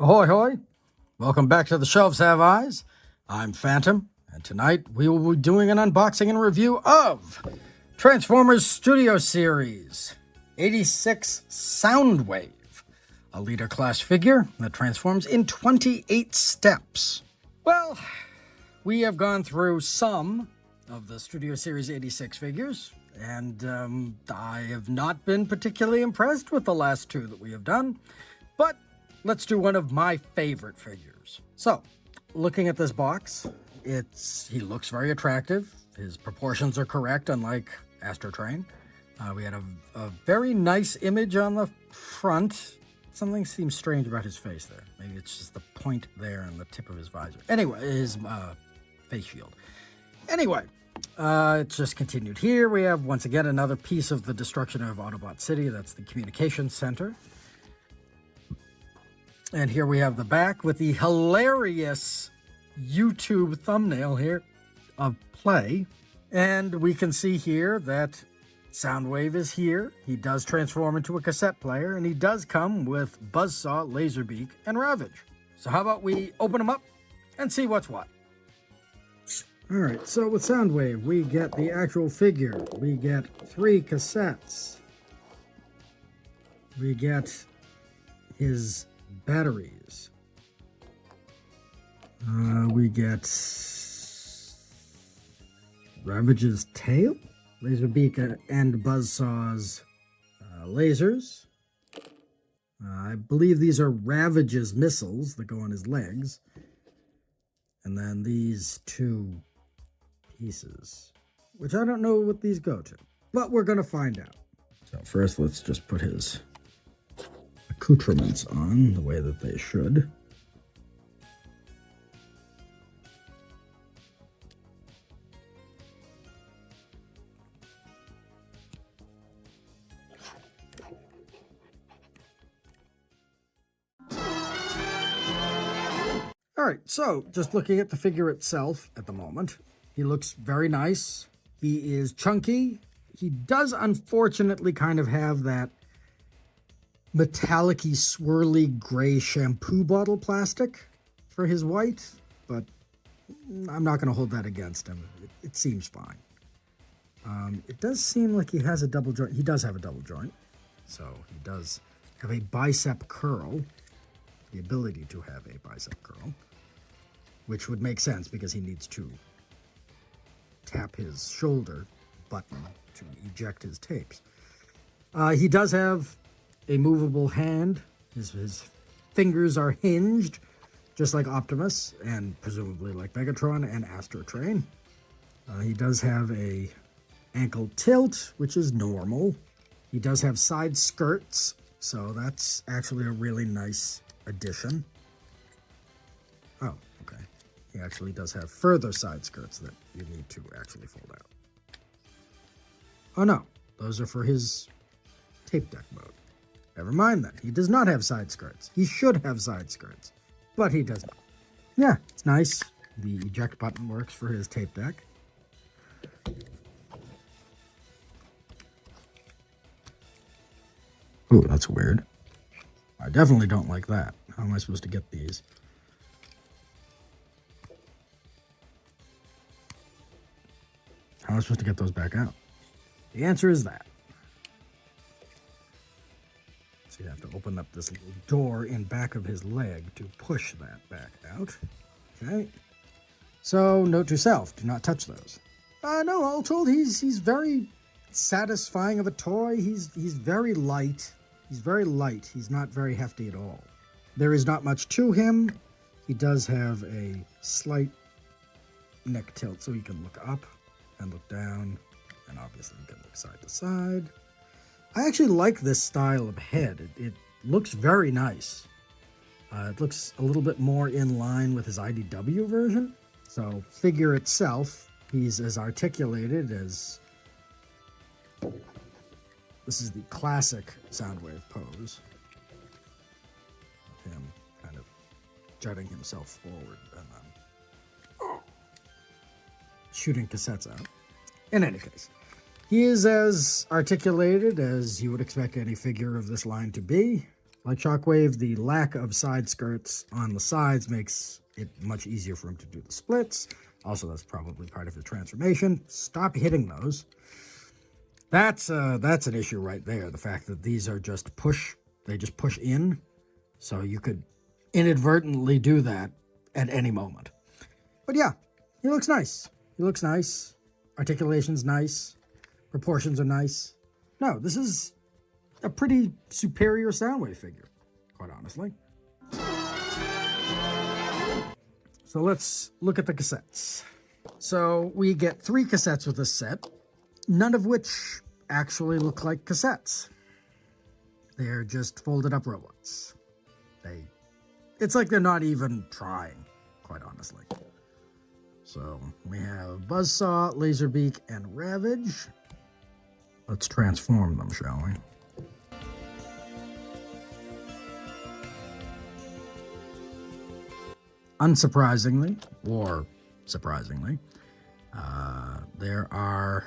Ahoy, hoy! Welcome back to the Shelves Have Eyes. I'm Fantom, and tonight we will be doing an unboxing and review of Transformers Studio Series 86 Soundwave, a leader class figure that transforms in 28 steps. Well, we have gone through some of the Studio Series 86 figures, and I have not been particularly impressed with the last two that we have done, but let's do one of my favorite figures. So, looking at this box, he looks very attractive. His proportions are correct, unlike Astro Train. We had a very nice image on the front. Something seems strange about his face there. Maybe it's just the point there and the tip of his visor. Anyway, his face shield. Anyway, it's just continued here. We have, once again, another piece of the destruction of Autobot City. That's the communications center. And here we have the back with the hilarious YouTube thumbnail here of Play. And we can see here that Soundwave is here. He does transform into a cassette player, and he does come with Buzzsaw, Laserbeak, and Ravage. So how about we open them up and see what's what? All right, so with Soundwave, we get the actual figure. We get 3 cassettes. We get his batteries. We get Ravage's tail, Laserbeak and Buzzsaw's lasers. I believe these are Ravage's missiles that go on his legs. And then these 2 pieces, which I don't know what these go to, but we're going to find out. So first, let's just put his accoutrements on the way that they should. All right, so just looking at the figure itself at the moment, he looks very nice. He is chunky. He does unfortunately kind of have that metallic-y, swirly gray shampoo bottle plastic for his white, but I'm not going to hold that against him. It seems fine. It does seem like he has a double joint. He does have a double joint, so he does have a bicep curl, the ability to have a bicep curl, which would make sense because he needs to tap his shoulder button to eject his tapes. He does have a movable hand. His fingers are hinged, just like Optimus, and presumably like Megatron and Astro Train. He does have a ankle tilt, which is normal. He does have side skirts, so that's actually a really nice addition. Oh, okay. He actually does have further side skirts that you need to actually fold out. Oh no, those are for his tape deck mode. Never mind then. He does not have side skirts. He should have side skirts, but he does not. Yeah, it's nice. The eject button works for his tape deck. Ooh, that's weird. I definitely don't like that. How am I supposed to get these? How am I supposed to get those back out? The answer is that. So you have to open up this little door in back of his leg to push that back out. Okay. So, note to self, do not touch those. No, all told, he's very satisfying of a toy. He's very light. He's very light. He's not very hefty at all. There is not much to him. He does have a slight neck tilt, so he can look up and look down, and obviously he can look side to side. I actually like this style of head. It looks very nice. It looks a little bit more in line with his IDW version. So, figure itself, he's as articulated as... This is the classic Soundwave pose. Him kind of jutting himself forward and then shooting cassettes out. In any case, he is as articulated as you would expect any figure of this line to be. Like Shockwave, the lack of side skirts on the sides makes it much easier for him to do the splits. Also, that's probably part of his transformation. Stop hitting those. That's an issue right there. The fact that these are just push, they just push in. So you could inadvertently do that at any moment. But yeah, he looks nice. He looks nice. Articulation's nice. Proportions are nice. No, this is a pretty superior Soundwave figure, quite honestly. So let's look at the cassettes. So we get 3 cassettes with this set, none of which actually look like cassettes. They're just folded up robots. It's like they're not even trying, quite honestly. So we have Buzzsaw, Laserbeak, and Ravage. Let's transform them, shall we? Unsurprisingly, or surprisingly, there are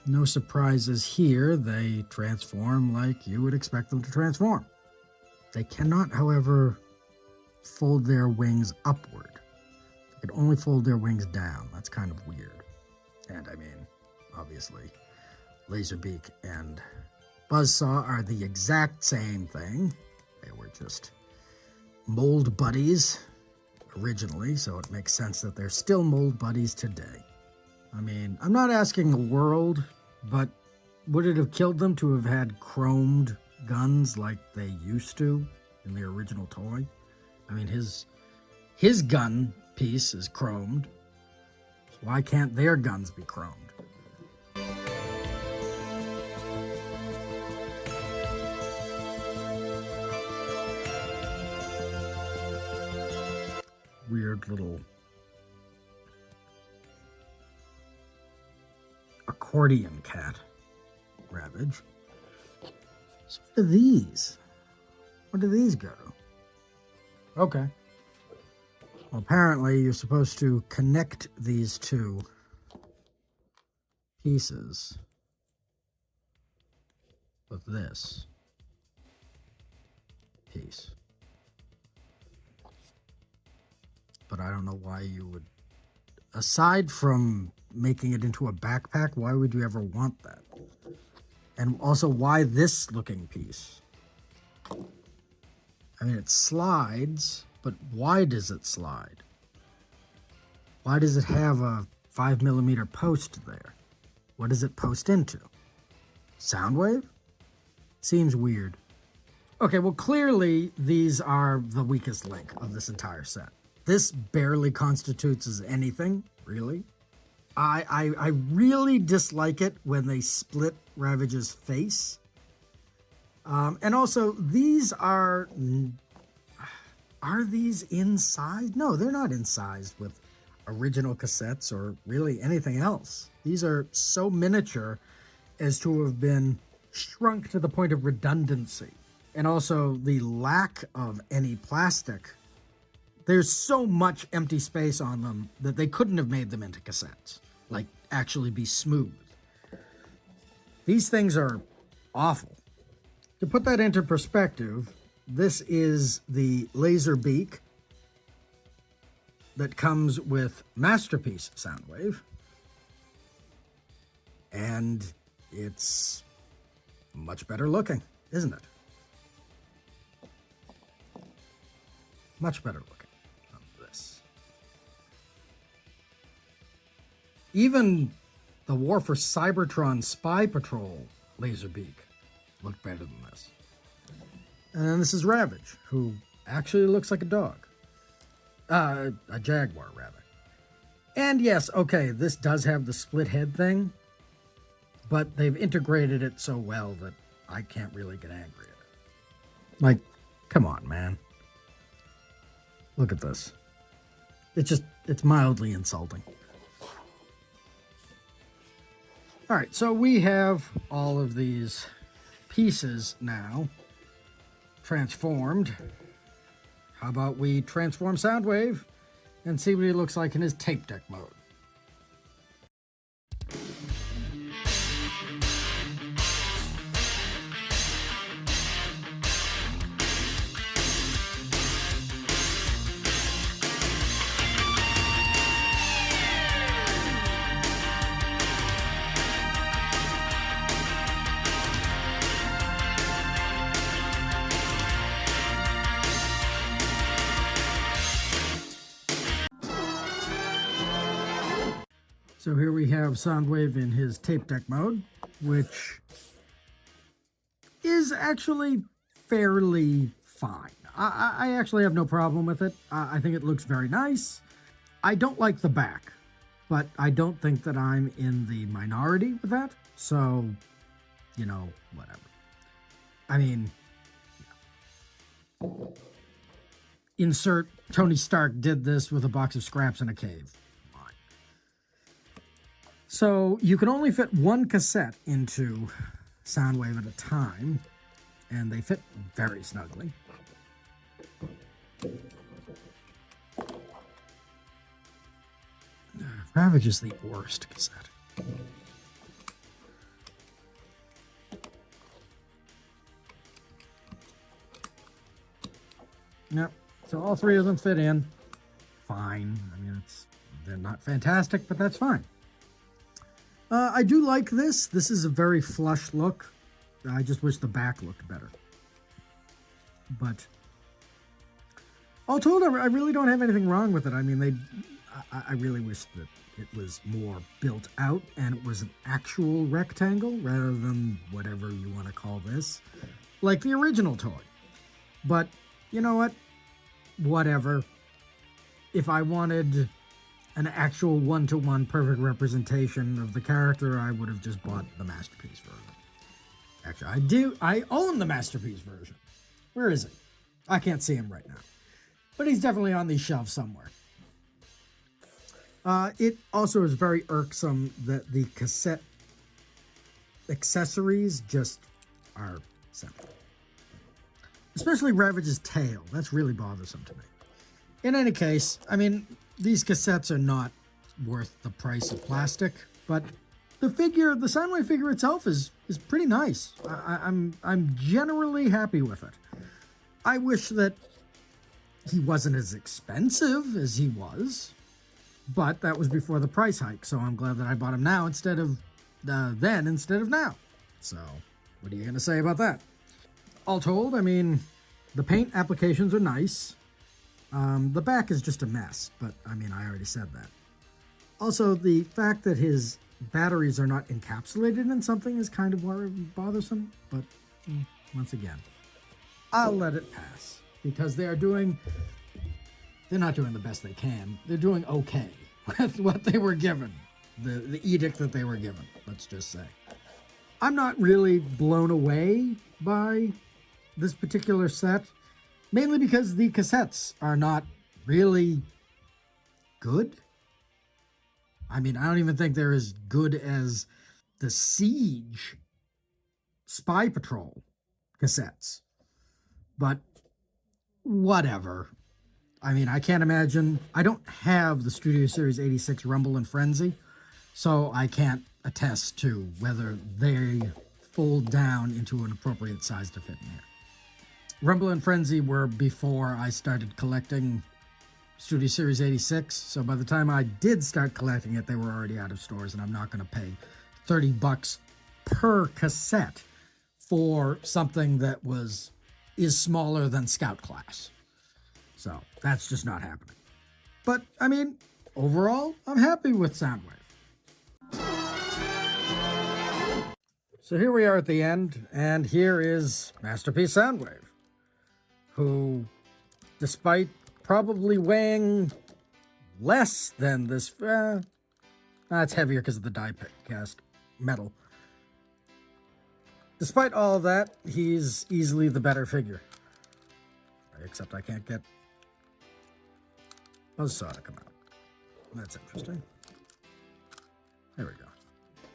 no surprises here. They transform like you would expect them to transform. They cannot, however, fold their wings upward. They can only fold their wings down. That's kind of weird. And I mean, obviously, Laserbeak and Buzzsaw are the exact same thing. They were just mold buddies originally, so it makes sense that they're still mold buddies today. I mean, I'm not asking the world, but would it have killed them to have had chromed guns like they used to in the original toy? I mean, his gun piece is chromed. Why can't their guns be chromed? Weird little accordion cat, Ravage. So what are these? Where do these go? Okay. Well, apparently you're supposed to connect these 2 pieces with this piece. But I don't know why you would, aside from making it into a backpack, why would you ever want that? And also, why this looking piece? I mean, it slides, but why does it slide? Why does it have a 5mm post there? What does it post into? Soundwave? Seems weird. Okay, well, clearly these are the weakest link of this entire set. This barely constitutes as anything, really. I really dislike it when they split Ravage's face. And also, these are these incised? No, they're not incised with original cassettes or really anything else. These are so miniature as to have been shrunk to the point of redundancy. And also the lack of any plastic. There's so much empty space on them that they couldn't have made them into cassettes, like actually be smooth. These things are awful. To put that into perspective, this is the Laserbeak that comes with Masterpiece Soundwave, and it's much better looking, isn't it? Much better looking than this. Even the War for Cybertron Spy Patrol Laserbeak looked better than this. And then this is Ravage, who actually looks like a dog. A jaguar, rather. And yes, okay, this does have the split head thing, but they've integrated it so well that I can't really get angry at it. Like, come on, man. Look at this. It's mildly insulting. All right, so we have all of these pieces now transformed. How about we transform Soundwave and see what he looks like in his tape deck mode. So here we have Soundwave in his tape deck mode, which is actually fairly fine. I actually have no problem with it. I think it looks very nice. I don't like the back, but I don't think that I'm in the minority with that. So, you know, whatever. I mean, yeah. Insert Tony Stark did this with a box of scraps in a cave. Fine. So you can only fit one cassette into Soundwave at a time, and they fit very snugly. Ravage is the worst cassette. Yep. So all three of them fit in. Fine. I mean, they're not fantastic, but that's fine. I do like this. This is a very flush look. I just wish the back looked better. But all told, I really don't have anything wrong with it. I mean, I really wish that it was more built out and it was an actual rectangle rather than whatever you want to call this, like the original toy. But you know what? Whatever. If I wanted an actual one-to-one perfect representation of the character, I would have just bought the Masterpiece version. Actually, I own the Masterpiece version. Where is he? I can't see him right now. But he's definitely on these shelves somewhere. It also is very irksome that the cassette accessories just are simple. Especially Ravage's tail. That's really bothersome to me. In any case, I mean, these cassettes are not worth the price of plastic, but the Soundwave figure itself is pretty nice. I'm generally happy with it. I wish that he wasn't as expensive as he was, but that was before the price hike, so I'm glad that I bought him now instead of now. So, what are you going to say about that? All told, I mean, the paint applications are nice. The back is just a mess, but I mean, I already said that. Also, the fact that his batteries are not encapsulated in something is kind of bothersome, but once again, I'll let it pass because they're not doing the best they can. They're doing okay with what they were given, the edict that they were given, let's just say. I'm not really blown away by this particular set, mainly because the cassettes are not really good. I mean, I don't even think they're as good as the Siege Spy Patrol cassettes. But whatever. I mean, I can't imagine. I don't have the Studio Series 86 Rumble and Frenzy, so I can't attest to whether they fold down into an appropriate size to fit in here. Rumble and Frenzy were before I started collecting Studio Series 86, so by the time I did start collecting it, they were already out of stores, and I'm not going to pay $30 per cassette for something that is smaller than Scout Class. So that's just not happening. But I mean, overall, I'm happy with Soundwave. So here we are at the end, and here is Masterpiece Soundwave, who, despite probably weighing less than this, it's heavier because of the die cast metal. Despite all of that, he's easily the better figure. Except I can't get Buzzsaw to come out. That's interesting. There we go.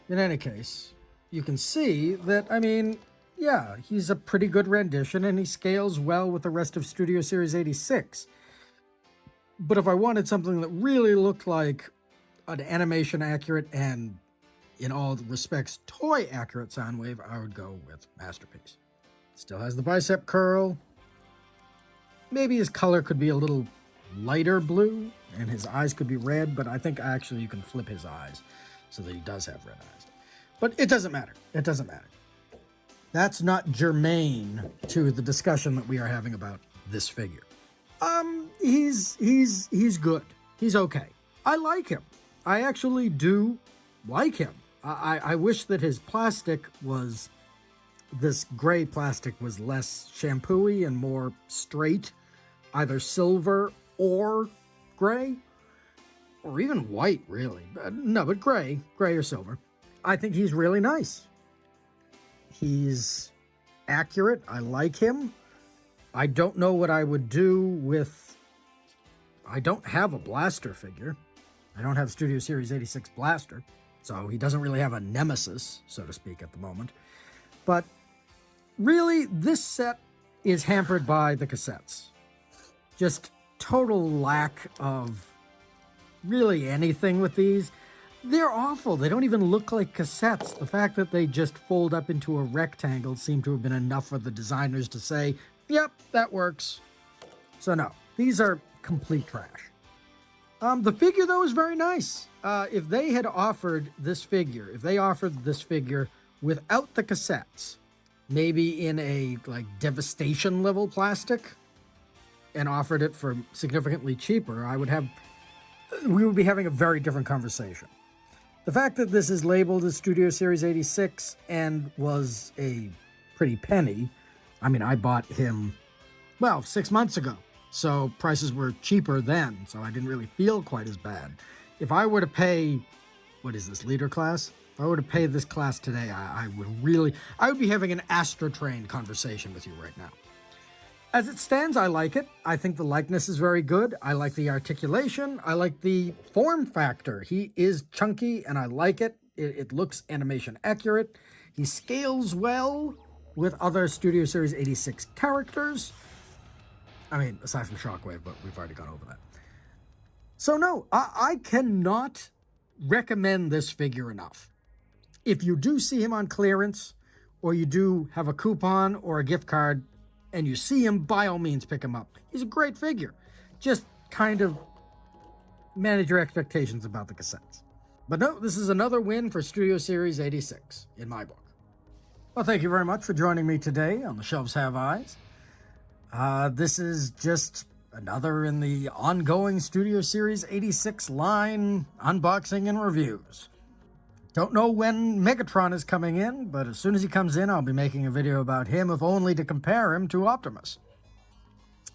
In any case, you can see that, I mean, yeah, he's a pretty good rendition and he scales well with the rest of Studio Series 86. But if I wanted something that really looked like an animation accurate and in all respects toy accurate Soundwave, I would go with Masterpiece. Still has the bicep curl. Maybe his color could be a little lighter blue and his eyes could be red, but I think actually you can flip his eyes so that he does have red eyes. But it doesn't matter. It doesn't matter. That's not germane to the discussion that we are having about this figure. He's good. He's okay. I like him. I actually do like him. I wish that his plastic was, this gray plastic was less shampooy and more straight, either silver or gray, or even white, really. No, but gray or silver. I think he's really nice. He's accurate. I like him. I don't know what I would do with, I don't have a blaster figure. I don't have Studio Series 86 blaster, so he doesn't really have a nemesis, so to speak, at the moment. But really, this set is hampered by the cassettes. Just total lack of really anything with these. They're awful. They don't even look like cassettes. The fact that they just fold up into a rectangle seemed to have been enough for the designers to say, yep, that works. So no, these are complete trash. The figure, though, is very nice. If they had offered this figure, without the cassettes, maybe in a like devastation level plastic, and offered it for significantly cheaper, we would be having a very different conversation. The fact that this is labeled as Studio Series 86 and was a pretty penny, I mean, I bought him, well, 6 months ago, so prices were cheaper then, so I didn't really feel quite as bad. If I were to pay, what is this, leader class? If I were to pay this class today, I would be having an Astrotrain conversation with you right now. As it stands, I like it. I think the likeness is very good. I like the articulation. I like the form factor. He is chunky, and I like it. It looks animation accurate. He scales well with other Studio Series 86 characters. I mean, aside from Shockwave, but we've already gone over that. So no, I cannot recommend this figure enough. If you do see him on clearance, or you do have a coupon or a gift card, and you see him, by all means, pick him up. He's a great figure. Just kind of manage your expectations about the cassettes. But no, this is another win for Studio Series 86, in my book. Well, thank you very much for joining me today on The Shelves Have Eyes. This is just another in the ongoing Studio Series 86 line unboxing and reviews. Don't know when Megatron is coming in, but as soon as he comes in, I'll be making a video about him, if only to compare him to Optimus.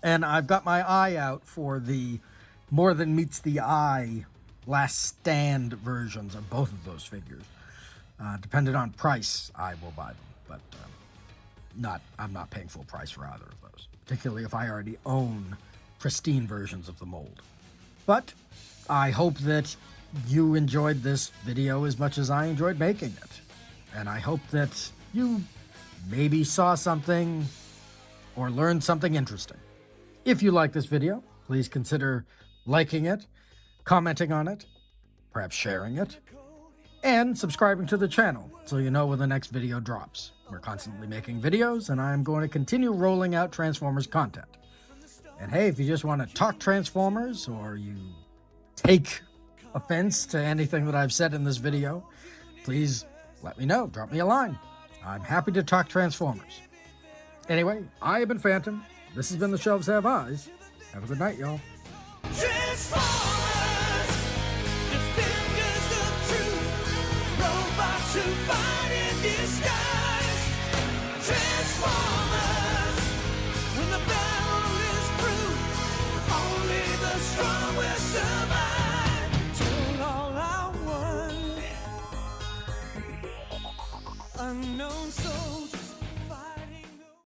And I've got my eye out for the More Than Meets the Eye Last Stand versions of both of those figures. Depending on price, I will buy them, but I'm not paying full price for either of those, particularly if I already own pristine versions of the mold. But I hope that you enjoyed this video as much as I enjoyed making it. And I hope that you maybe saw something or learned something interesting. If you like this video, please consider liking it, commenting on it, perhaps sharing it, and subscribing to the channel so you know when the next video drops. We're constantly making videos, and I'm going to continue rolling out Transformers content. And hey, if you just want to talk Transformers, or you take offense to anything that I've said in this video, please let me know. Drop me a line. I'm happy to talk Transformers. Anyway, I have been Fantom. This has been The Shelves Have Eyes. Have a good night, y'all. Transform!